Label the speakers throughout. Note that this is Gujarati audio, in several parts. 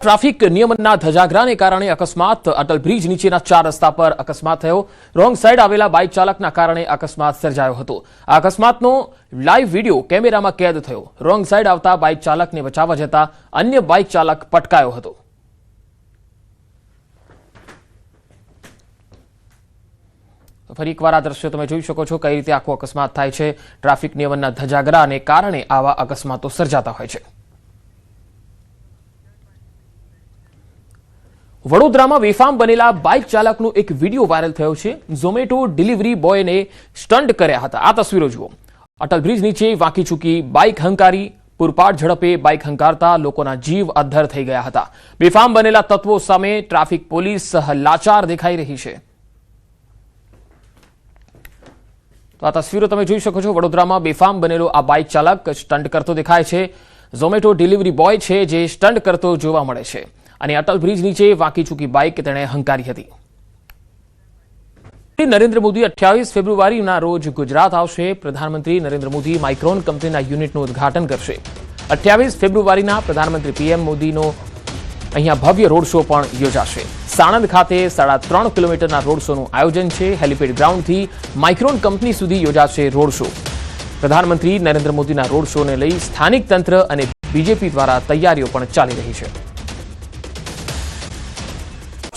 Speaker 1: ટ્રાફિક નિયમનના ધજાગરાને કારણે અકસ્માત અટલ બ્રિજ નીચેના 4 રસ્તા પર અકસ્માત થયો। રોંગ સાઈડ આવેલા બાઇક ચાલકના કારણે અકસ્માત સર્જાયો હતો। આ અકસ્માતનો લાઈવ વિડિયો કેમેરામાં કેદ થયો। રોંગ સાઈડ આવતા બાઇક ચાલકને બચાવવા જતા અન્ય બાઇક ચાલક પટકાયો હતો। ફરી એકવાર આ દ્રશ્યો તમે જોઈ શકો છો કઈ રીતે આખો અકસ્માત થાય છે। ટ્રાફિક નિયમનના ધજાગરાને કારણે આવા અકસ્માતો સર્જાતા હોય છે। વડોદરામાં બેફામ બનેલા બાઇક ચાલકનો એક વિડિયો વાયરલ થયો છે। ઝોમેટો ડિલિવરી બોયને સ્ટન્ટ કર્યા હતા। આ તસવીરો જુઓ। અટલ બ્રિજ નીચે વાંકી ચૂકી બાઇક હંકારી પૂરપાટ ઝડપે બાઇક હંકારતા લોકોના જીવ અદ્ધર થઈ ગયા હતા। બેફામ બનેલા તત્વો સામે ટ્રાફિક પોલીસ લાચાર દેખાઈ રહી છે। તો આ તસવીરો તમે જોઈ શકો છો। વડોદરામાં બેફામ બનેલો આ બાઇક ચાલક સ્ટન્ટ કરતો દેખાય છે। ઝોમેટો ડિલિવરી બોય છે જે સ્ટન્ટ કરતો જોવા મળે છે અને અટલ બ્રિજ નીચે વાંકી ચૂકી બાઇક તેણે હંકારી હતી। નરેન્દ્ર મોદી 28 ફેબ્રુઆરીના રોજ ગુજરાત આવશે। પ્રધાનમંત્રી નરેન્દ્ર મોદી માઇક્રોન કંપનીના યુનિટનું ઉદ્ઘાટન કરશે। 28 ફેબ્રુઆરીના પ્રધાનમંત્રી પીએમ મોદીનો અહીંયા ભવ્ય રોડ શો પણ યોજાશે। સાણંદ ખાતે 3.5 કિલોમીટરના રોડ શોનું આયોજન છે। હેલિપેડ ગ્રાઉન્ડથી માઇક્રોન કંપની સુધી યોજાશે રોડ શો। પ્રધાનમંત્રી નરેન્દ્ર મોદીના રોડ શોને લઈ સ્થાનિક તંત્ર અને બીજેપી દ્વારા તૈયારીઓ પણ ચાલી રહી છે।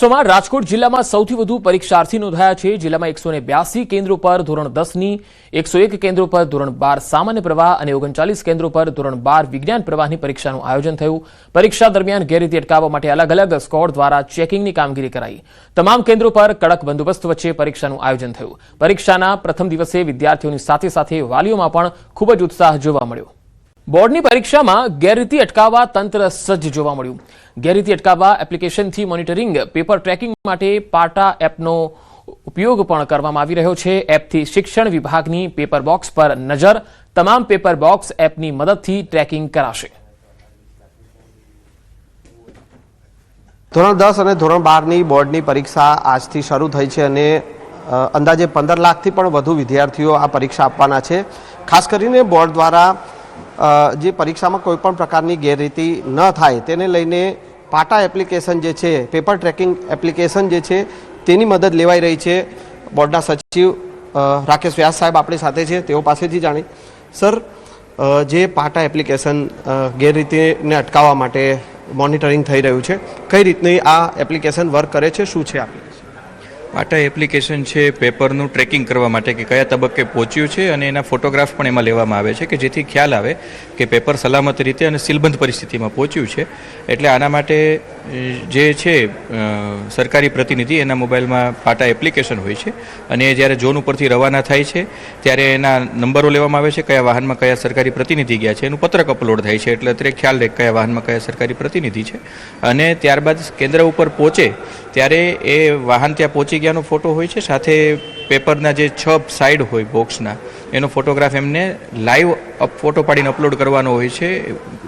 Speaker 1: રાજકોટ જિલ્લામાં સૌથી વધુ પરીક્ષાર્થી નોંધાયા છે। જિલ્લામાં 182 કેન્દ્રો પર ધોરણ 10ની, 101 કેન્દ્રો પર ધોરણ 12 સામાન્ય પ્રવાહ અને 39 કેન્દ્રો પર ધોરણ 12 વિજ્ઞાન પ્રવાહની પરીક્ષાનું આયોજન થયું। પરીક્ષા દરમિયાન ગેરરીતિ અટકાવવા માટે અલગ અલગ સ્કોડ દ્વારા ચેકિંગની કામગીરી કરાઈ। તમામ કેન્દ્રો પર કડક બંદોબસ્ત વચ્ચે પરીક્ષાનું આયોજન થયું। પરીક્ષાના પ્રથમ દિવસે વિદ્યાર્થીઓની સાથે સાથે વાલીઓમાં પણ ખૂબ જ ઉત્સાહ જોવા મળ્યો। બોર્ડની પરીક્ષામાં ગેરરીતિ અટકાવવા તંત્ર સજ્જ જોવા મળ્યું। ગેરરીતિ અટકાવવા એપ્લિકેશનથી મોનિટરિંગ, પેપર ટ્રેકિંગ માટે પાટા એપનો ઉપયોગ પણ કરવામાં આવી રહ્યો છે। એપથી શિક્ષણ વિભાગની પેપર બોક્સ પર નજર, તમામ પેપર બોક્સ એપની મદદથી ટ્રેકિંગ કરાશે।
Speaker 2: ધોરણ 10 અને ધોરણ 12ની બોર્ડની પરીક્ષા આજથી શરૂ થઈ છે અને અંદાજે 15 લાખથી પણ વધુ વિદ્યાર્થીઓ આ પરીક્ષા આપવાના છે। ખાસ કરીને બોર્ડ દ્વારા જે પરીક્ષામાં કોઈ પણ પ્રકારની ગેરરીતિ ન થાય તેને લઈને પાટા એપ્લિકેશન જે છે, પેપર ટ્રેકિંગ એપ્લિકેશન જે છે તેની મદદ લેવાઈ રહી છે। બોર્ડના સચિવ રાકેશ વ્યાસ સાહેબ આપણી સાથે છે, તેઓ પાસેથી જાણી। સર, જે પાટા એપ્લિકેશન ગેરરીતિને અટકાવવા માટે મોનિટરિંગ થઈ રહ્યું છે, કઈ રીતની આ એપ્લિકેશન વર્ક કરે છે, શું છે એપ્લિકેશન?
Speaker 3: પાટા એપ્લિકેશન છે પેપરનું ટ્રેકિંગ કરવા માટે કે કયા તબક્કે પહોંચ્યું છે અને એના ફોટોગ્રાફ પણ એમાં લેવામાં આવે છે કે જેથી ખ્યાલ આવે કે પેપર સલામત રીતે અને સીલબંધ પરિસ્થિતિમાં પહોંચ્યું છે। એટલે આના માટે જે છે સરકારી પ્રતિનિધિ એના મોબાઈલમાં પાટા એપ્લિકેશન હોય છે અને એ જ્યારે ઝોન ઉપરથી રવાના થાય છે ત્યારે એના નંબરો લેવામાં આવે છે, કયા વાહનમાં કયા સરકારી પ્રતિનિધિ ગયા છે, એનું પત્રક અપલોડ થાય છે એટલે અત્યારે ખ્યાલ રહે કયા વાહનમાં કયા સરકારી પ્રતિનિધિ છે। અને ત્યારબાદ કેન્દ્ર ઉપર પહોંચે ત્યારે એ વાહન ત્યાં પહોંચી ગયાનો ફોટો હોય છે, સાથે પેપરના જે 6 સાઈડ હોય બોક્સના એનો ફોટોગ્રાફ એમને લાઈવ ફોટો પાડીને અપલોડ કરવાનો હોય છે।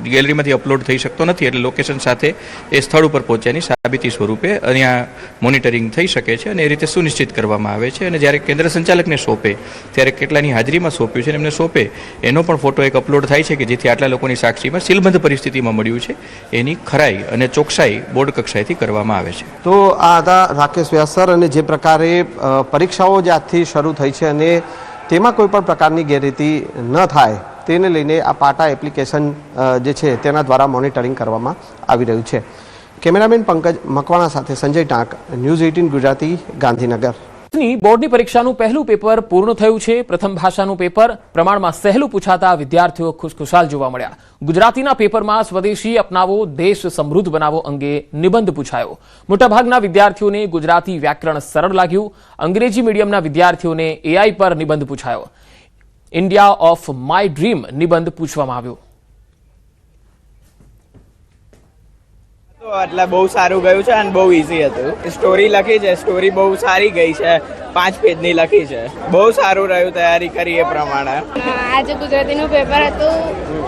Speaker 3: ગેલેરીમાંથી અપલોડ થઈ શકતો નથી એટલે લોકેશન સાથે એ સ્થળ ઉપર પહોંચ્યાની સાબિતી સ્વરૂપે અહીંયા મોનિટરિંગ થઈ શકે છે અને એ રીતે સુનિશ્ચિત કરવામાં આવે છે। અને જ્યારે કેન્દ્ર સંચાલકને સોંપે ત્યારે કેટલાની હાજરીમાં સોંપ્યું છે એમને સોંપે એનો પણ ફોટો એક અપલોડ થાય છે કે જેથી આટલા લોકોની સાક્ષીમાં સીલબંધ પરિસ્થિતિમાં મળ્યું છે એની ખરાઈ અને ચોકસાઈ બોર્ડ કક્ષાએથી કરવામાં આવે છે।
Speaker 2: તો આ હતા રાકેશ વ્યાસ સર। અને જે પ્રકારે પરીક્ષાઓ જે આજથી શરૂ થઈ છે અને તેમાં કોઈ પણ પ્રકારની ગેરરીતિ ન થાય તેને લઈને આ પાટા એપ્લિકેશન જે છે તેના દ્વારા મોનિટરિંગ કરવામાં આવી રહ્યું છે। કેમેરામેન પંકજ મકવાણા સાથે સંજય ટાંક, ન્યૂઝ 18 ગુજરાતી, ગાંધીનગર।
Speaker 1: બોર્ડની પરીક્ષાનું પહેલું પેપર પૂર્ણ થયું છે। પ્રથમ ભાષાનું પેપર પ્રમાણમાં સહેલું પૂછાતા વિદ્યાર્થીઓ ખુશખુશાલ જોવા મળ્યા। ગુજરાતીના પેપરમાં સ્વદેશી અપનાવો, દેશ સમૃદ્ધ બનાવો અંગે નિબંધ પૂછાયો। મોટાભાગના વિદ્યાર્થીઓને ગુજરાતી વ્યાકરણ સરળ લાગ્યું। અંગ્રેજી મીડિયમના વિદ્યાર્થીઓને એઆઈ પર નિબંધ પૂછાયો। ઇન્ડિયા ઓફ માય ડ્રીમ નિબંધ પૂછવામાં આવ્યો।
Speaker 4: એટલે બહુ સારું ગયું છે અને બહુ ઈઝી હતું। સ્ટોરી લખી છે, સ્ટોરી બહુ સારી ગઈ છે, 5 પેજની લખી છે, બહુ સારું રહ્યું, તૈયારી કરી એ પ્રમાણે।
Speaker 5: આજે ગુજરાતીનું પેપર હતું,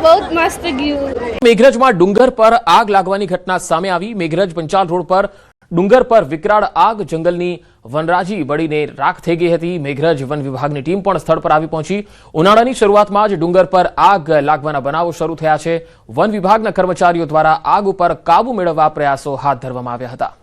Speaker 5: બહુ મસ્ત ગયું।
Speaker 1: મેઘરજમાં ડુંગર પર આગ લાગવાની ઘટના સામે આવી। મેઘરજ પંચાલ રોડ પર ડુંગર પર વિકરાળ આગ જંગલની વનરાજી બળીને રાખ થઈ ગઈ હતી। મેઘરજ વન વિભાગની ટીમ પણ સ્થળ પર આવી પહોંચી। ઉનાળાની શરૂઆતમાં જ ડુંગર પર આગ લાગવાના બનાવો શરૂ થયા છે। વન વિભાગના કર્મચારીઓ દ્વારા આગ ઉપર કાબુ મેળવવા પ્રયાસો હાથ ધરવામાં આવ્યા હતા।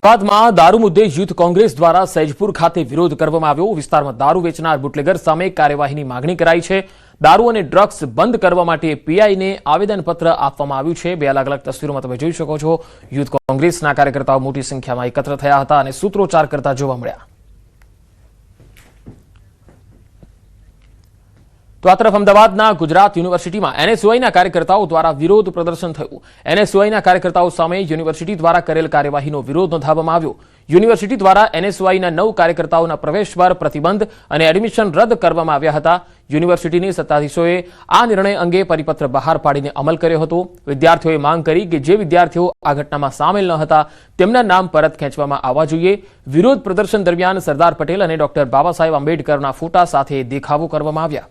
Speaker 1: બાદમાં દારૂ મુદ્દે યુથ કોંગ્રેસ દ્વારા સૈજપુર ખાતે વિરોધ કરવામાં આવ્યો। વિસ્તારમાં દારૂ વેચનાર બુટલેગર સામે કાર્યવાહીની માંગણી કરાઈ છે। દારૂ અને ડ્રગ્સ બંધ કરવા માટે પીઆઈને આવેદનપત્ર આપવામાં આવ્યું છે। બે અલગ અલગ તસવીરોમાં તમે જોઈ શકો છો। યુથ કોંગ્રેસના કાર્યકર્તાઓ મોટી સંખ્યામાં એકત્ર થયા હતા અને સૂત્રોચ્ચાર કરતા જોવા મળ્યા। તો આ તરફ અમદાવાદના ગુજરાત યુનિવર્સિટીમાં એનએસયુઆઈના કાર્યકર્તાઓ દ્વારા વિરોધ પ્રદર્શન થયું। એનએસયુઆઈના કાર્યકર્તાઓ સામે યુનિવર્સિટી દ્વારા કરેલ કાર્યવાહીનો વિરોધ નોંધાવવામાં આવ્યો। યુનિવર્સિટી દ્વારા એનએસયુઆઈના 9 કાર્યકર્તાઓના પ્રવેશ પર પ્રતિબંધ અને એડમિશન રદ કરવામાં આવ્યા હતા। યુનિવર્સિટીની સત્તાધીશોએ આ નિર્ણય અંગે પરિપત્ર બહાર પાડીને અમલ કર્યો હતો। વિદ્યાર્થીઓએ માંગ કરી કે જે વિદ્યાર્થીઓ આ ઘટનામાં સામેલ ન હતા તેમના નામ પરત ખેંચવામાં આવવા જોઈએ। વિરોધ પ્રદર્શન દરમિયાન સરદાર પટેલ અને ડોક્ટર બાબાસાહેબ આંબેડકરના ફોટા સાથે દેખાવો કરવામાં આવ્યા।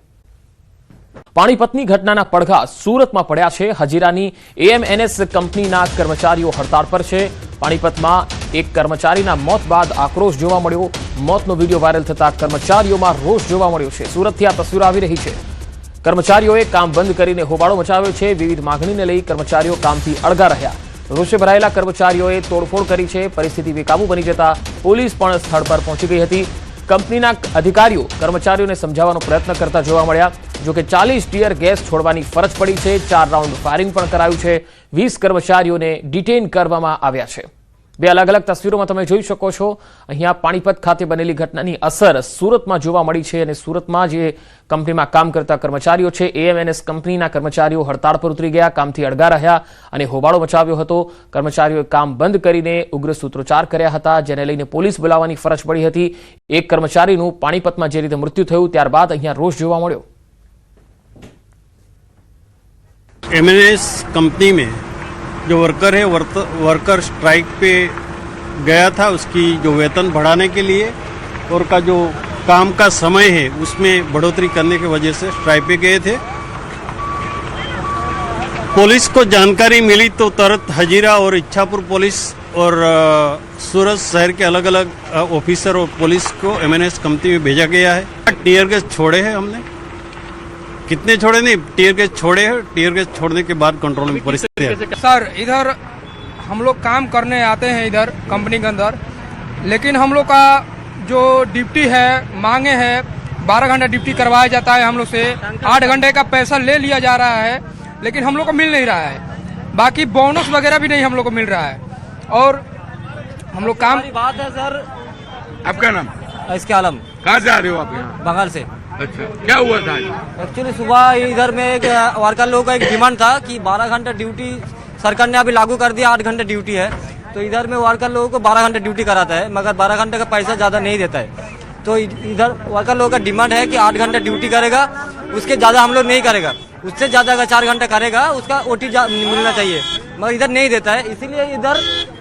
Speaker 1: પાણીપતની ઘટનાના પડઘા સુરતમાં પડ્યા છે। હજીરાની એએમએનએસ કંપનીના કર્મચારીઓ હડતાળ પર છે। પાણીપતમાં એક કર્મચારીના મોત બાદ આક્રોશ જોવા મળ્યો। મોતનો વિડીયો વાયરલ થતા કર્મચારીઓમાં રોષ જોવા મળ્યો છે। સુરતથી આ તસવીરો આવી રહી છે। કર્મચારીઓએ કામ બંધ કરીને હોબાળો મચાવ્યો છે। વિવિધ માંગણીને લઈ કર્મચારીઓ કામથી અળગા રહ્યા। રોષે ભરાયેલા કર્મચારીઓએ તોડફોડ કરી છે। પરિસ્થિતિ બેકાબુ બની જતા પોલીસ પણ સ્થળ પર પહોંચી ગઈ હતી। કંપનીના અધિકારીઓ કર્મચારીઓને સમજાવવાનો પ્રયત્ન કરતા જોવા મળ્યા। જોકે 40 ટીયર ગેસ છોડવાની ફરજ પડી છે। 4 રાઉન્ડ ફાયરિંગ પણ કરાયું છે। 20 કર્મચારીઓને ડિટેન કરવામાં આવ્યા છે। બે અલગ અલગ તસવીરોમાં તમે જોઈ શકો છો। અહીંયા પાણીપત ખાતે બનેલી ઘટનાની અસર સુરતમાં જોવા મળી છે અને સુરતમાં જે કંપનીમાં કામ કરતા કર્મચારીઓ છે એએમએનએસ કંપનીના કર્મચારીઓ હડતાળ પર ઉતરી ગયા, કામથી અળગા રહ્યા અને હોબાળો મચાવ્યો હતો। કર્મચારીઓએ કામ બંધ કરીને ઉગ્ર સૂત્રોચ્ચાર કર્યા હતા, જેને લઈને પોલીસ બોલાવવાની ફરજ પડી હતી। એક કર્મચારીનું પાણીપતમાં જે રીતે મૃત્યુ થયું ત્યારબાદ અહીંયા રોષ જોવા મળ્યો।
Speaker 6: एमएनएस कंपनी में जो वर्कर है वर्कर स्ट्राइक पे गया था, उसकी जो वेतन बढ़ाने के लिए और का जो काम का समय है उसमें बढ़ोतरी करने की वजह से स्ट्राइक पे गए थे। पुलिस को जानकारी मिली तो तुरंत हजीरा और इच्छापुर पुलिस और सूरत शहर के अलग अलग ऑफिसर और पुलिस को एमएनएस कंपनी में भेजा गया है। टीयर गैस छोड़े हैं हमने, कितने छोड़े नहीं, टीयर गैस छोड़े हैं। टीयर गैस छोड़ने के बाद कंट्रोल में परिस्थिति है।
Speaker 7: सर इधर हम लोग काम करने आते हैं इधर कंपनी के अंदर, लेकिन हम लोग का जो ड्यूटी है मांगे हैं 12 घंटा ड्यूटी करवाया जाता है हम लोग से, 8 घंटे का पैसा ले लिया जा रहा है, लेकिन हम लोग को मिल नहीं रहा है। बाकी बोनस वगैरह भी नहीं हम लोग को मिल रहा है। और हम लोग काम
Speaker 8: बात है सर।
Speaker 9: आपका नाम?
Speaker 8: इसके आलम।
Speaker 9: कहाँ से आ रहे हो आप यहाँ?
Speaker 8: बंगाल से।
Speaker 9: अच्छा, क्या हुआ था?
Speaker 8: एक्चुअली सुबह इधर में एक वर्कर लोगों का एक डिमांड था कि 12 घंटा ड्यूटी सरकार ने अभी लागू कर दिया, 8 घंटे ड्यूटी है। तो इधर में वर्कर लोगों को 12 घंटे ड्यूटी कराता है, मगर 12 घंटे का पैसा ज़्यादा नहीं देता है। तो इधर वर्कर लोगों का डिमांड है कि 8 घंटे ड्यूटी करेगा, उसके ज़्यादा हम लोग नहीं करेगा, उससे ज़्यादा अगर 4 घंटे करेगा उसका ओटी मिलना चाहिए, मगर इधर नहीं देता है। इसीलिए इधर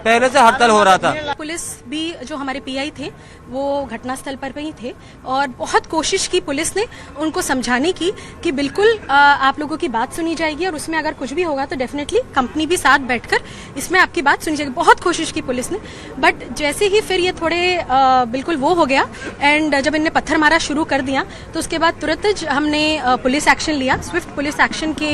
Speaker 8: पहले से हड़ताल हो रहा था।
Speaker 10: पुलिस भी जो हमारे पीआई थे वो घटनास्थल पर ही थे और बहुत कोशिश की पुलिस ने उनको समझाने की कि बिल्कुल आप लोगों की बात सुनी जाएगी और उसमें अगर कुछ भी होगा तो डेफिनेटली कंपनी भी साथ बैठकर इसमें आपकी बात सुनी जाएगी। बहुत कोशिश की पुलिस ने, बट जैसे ही फिर ये थोड़े बिल्कुल वो हो गया एंड जब इनने पत्थर मारा शुरू कर दिया तो उसके बाद तुरंत हमने पुलिस एक्शन लिया। स्विफ्ट पुलिस एक्शन के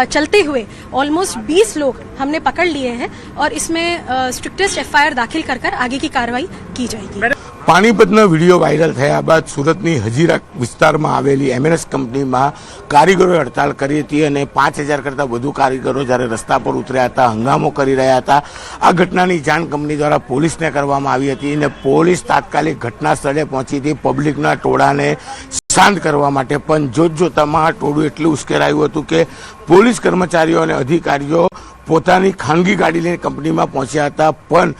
Speaker 10: चलते हुए ऑलमोस्ट 20 लोग हमने पकड़ लिए हैं और इसमें स्ट्रिक्टेस्ट एफआईआर दाखिल कर आगे की कार्रवाई की जाएगी।
Speaker 9: પાણીપતનો વિડીયો વાયરલ થયા બાદ સુરતની હજીરા વિસ્તારમાં આવેલી એમએનએસ કંપનીમાં કારીગરોએ હડતાળ કરી હતી અને 5000 કરતાં વધુ કારીગરો જ્યારે રસ્તા પર ઉતર્યા હતા, હંગામો કરી રહ્યા હતા। આ ઘટનાની જાણ કંપની દ્વારા પોલીસને કરવામાં આવી હતી અને પોલીસ તાત્કાલિક ઘટના સ્થળે પહોંચી હતી પબ્લિકના ટોળાને શાંત કરવા માટે। પણ જોતજોતામાં આ ટોળું એટલું ઉશ્કેરાયું હતું કે પોલીસ કર્મચારીઓ અને અધિકારીઓ પોતાની ખાનગી ગાડી લઈને કંપનીમાં પહોંચ્યા હતા। પણ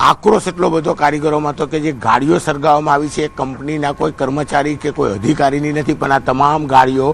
Speaker 9: આક્રોશ એટલો બધો કારીગરોમાં હતો કે જે ગાડીઓ સળગાવવામાં આવી છે એ કંપનીના કોઈ કર્મચારી કે કોઈ અધિકારીની નથી, પણ આ તમામ ગાડીઓ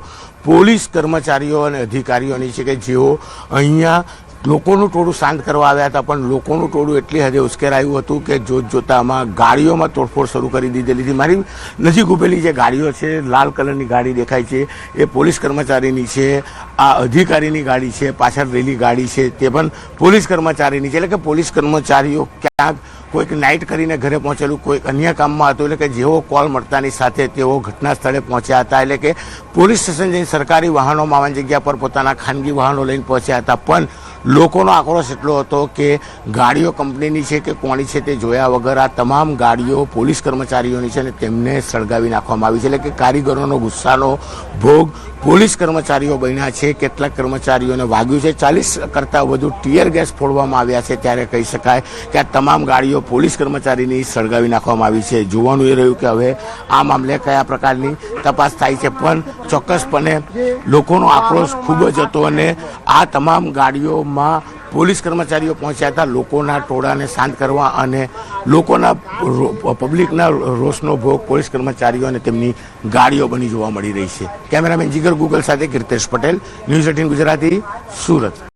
Speaker 9: પોલીસ કર્મચારીઓ અને અધિકારીઓની છે કે જેઓ અહીંયા લોકોનું ટોળું શાંત કરવા આવ્યા હતા, પણ લોકોનું ટોળું એટલી હદે ઉશ્કેરાયું હતું કે જોતામાં ગાડીઓમાં તોડફોડ શરૂ કરી દીધેલી હતી. મારી નજીક ઉભેલી જે ગાડીઓ છે, લાલ કલરની ગાડી દેખાય છે, એ પોલીસ કર્મચારીની છે. આ અધિકારીની ગાડી છે, પાછળ રહેલી ગાડી છે તે પણ પોલીસ કર્મચારીની છે. એટલે કે પોલીસ કર્મચારીઓ ક્યાંક કોઈક નાઇટ કરીને ઘરે પહોંચેલું, કોઈક અન્ય કામમાં હતું. એટલે કે જેવો કોલ મળતાની સાથે તેઓ ઘટના સ્થળે પહોંચ્યા હતા. એટલે કે પોલીસ સ્ટેશન જઈને સરકારી વાહનોમાં આવવાની જગ્યા પર પોતાના ખાનગી વાહનો લઈને પહોંચ્યા હતા. પણ લોકોનો આક્રોશ એટલો હતો કે ગાડીઓ કંપનીની છે કે કોની છે તે જોયા વગર આ તમામ ગાડીઓ પોલીસ કર્મચારીઓની છે અને તેમને સળગાવી નાખવામાં આવી છે. એટલે કે કારીગરોનો ગુસ્સાનો ભોગ પોલીસ કર્મચારીઓ બન્યા છે. કેટલાક કર્મચારીઓને વાગ્યું છે. 40 કરતાં વધુ ટીયર ગેસ ફોડવામાં આવ્યા છે. ત્યારે કહી શકાય કે આ તમામ ગાડીઓ પોલીસ કર્મચારીની સળગાવી નાખવામાં આવી છે. જોવાનું એ રહ્યું કે હવે આ મામલે કયા પ્રકારની તપાસ થાય છે. પણ ચોક્કસપણે લોકોનો આક્રોશ ખૂબ જ હતો અને આ તમામ ગાડીઓમાં પોલીસ કર્મચારીઓ પહોંચ્યા હતા લોકોના ટોળાને શાંત કરવા અને લોકોના પબ્લિકના રોષનો ભોગ પોલીસ કર્મચારીઓ અને તેમની ગાડીઓ બની જોવા મળી રહી છે. કેમેરામેન જીગર ગુગલ સાથે કીર્તેશ પટેલ, ન્યૂઝ 18 ગુજરાતી, સુરત.